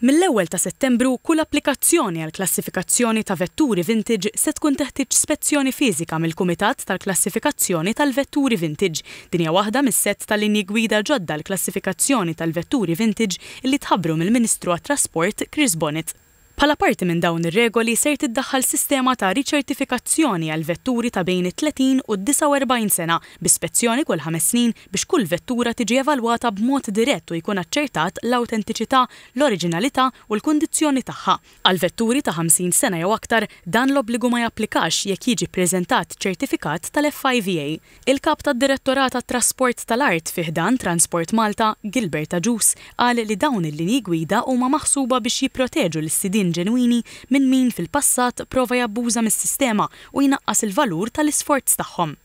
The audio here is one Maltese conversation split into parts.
Mill-1 ta' Settembru kull applikazzjoni għal klassifikazzjoni ta' vetturi vintage se tkun teħtieġ spezzjoni fiżika mill-Kumitat tal-Klassifikazzjoni tal-Vetturi Vintage. Din hija waħda mis-sett tal-linji gwida ġodda l-klassifikazzjoni tal-vetturi vintage illi tħabbru mill-Ministru għat-Trasport Chris Bonnet. Bħala parti minn dawn ir-regoli ser tiddaħħal sistema ta' riċertifikazzjoni għal vetturi ta' bejn 30 u 49 sena b'ispezzjoni kull 5 snin biex kull vettura tiġi evalwata b'mod dirett u jkun aċċertat l-awtentiċità, l-oriġinalità u l-kundizzjoni tagħha. Għal vetturi ta' 50 sena jew aktar dan l-obbligu ma japplikax jekk jiġi ppreżentat ċertifikat tal-FIVA. Il-kap tad-Direttorat tat-Trasport tal-Art fih dan Transport Malta, Gilbert Aġus, qal li dawn il-linji gwida huma maħsuba biex jipproteġu l-istidin ġenwini minn min fil-passat prova jabbuża mis-sistema u jnaqqas il-valur tal-isforz tagħhom.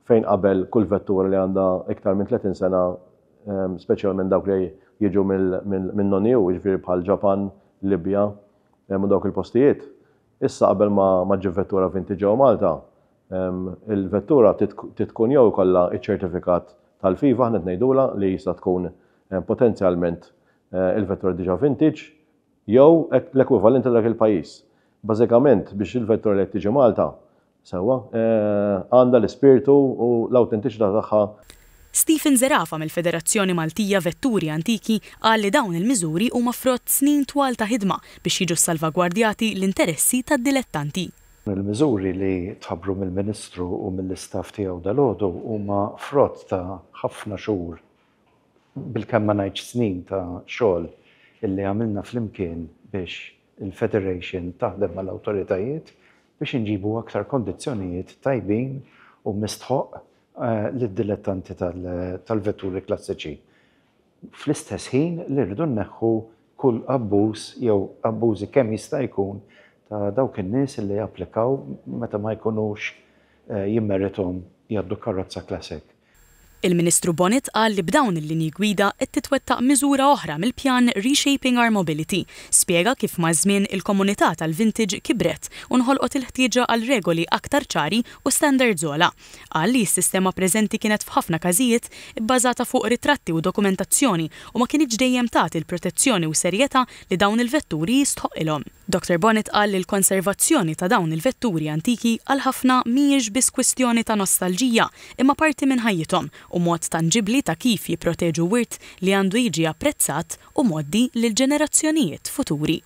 Fejn qabel kull vettura li għandha iktar minn 30 sena, speċjalment dawk li jiġu minn non-EU, jiġifieri bħal Ġapan, Libja, u dawk il-postijiet. Issa qabel ma ġib vettura vintage ġew Malta, il-vettura titkun jew ikollha ċ-ċertifikat tal-FIFA ħnet ngħidula li jista' tkun potenzjalment il-vettura diġà vintage, jew l-ekwivalenti dak il-pajjiż. Bażikament biex il-vettura li tiġi Malta sewwa għandha l-ispirtu u l-awtentiċità tagħha. Stephen Zerafa mill-Federazzjoni Maltija Vetturi Antiki qal li dawn il-miżuri huma frott snin twal ta' ħidma biex jiġu salvagwardjati l-interessi tad-dilettanti. Il-miżuri li tħabbru mill-Ministru u mill-istaff tiegħu dalgħodu huma frott ta' ħafna xhur bil-kemm ma ngħidx snin ta' xogħol illi għamilna flimkien biex il-Federation taħdem mal-awtoritajiet biex inġibu aktar kondizzjonijiet tajbin u mistħoq lid-dilettanti tal-vetturi klassiċi. Fl-istess ħin li rridu nneħħu kull abbuż jew abbużi kemm jista' jkun ta' dawk in-nies li japplikaw meta ma jkunux jimmerithom jgħaddu karozza classic. Il-Ministru Bonnet qal li b'dawn il-linji gwida qed titwettaq miżura oħra mill-pjan Reshaping Our Mobility. Spjega kif ma' żmien il-komunità tal-vintage kibret u nħolqot il-ħtieġa għal regoli aktar ċari u standards ogħla. Qal li s-sistema preżenti kienet f'ħafna każijiet bbażata fuq ritratti u dokumentazzjoni u ma kienx dejjem tagħti l-protezzjoni u serjetà li dawn il-vetturi jistħoqilhom. Dr. Bonnet qal li l-konservazzjoni ta' dawn il-vetturi antiki għal ħafna mhijiex biss kwestjoni ta' nostalġija imma parti minn ħajjithom u mod tanġibli ta' kif jipproteġu wirt li għandu jiġi apprezzat u moddi lil ġenerazzjonijiet futuri.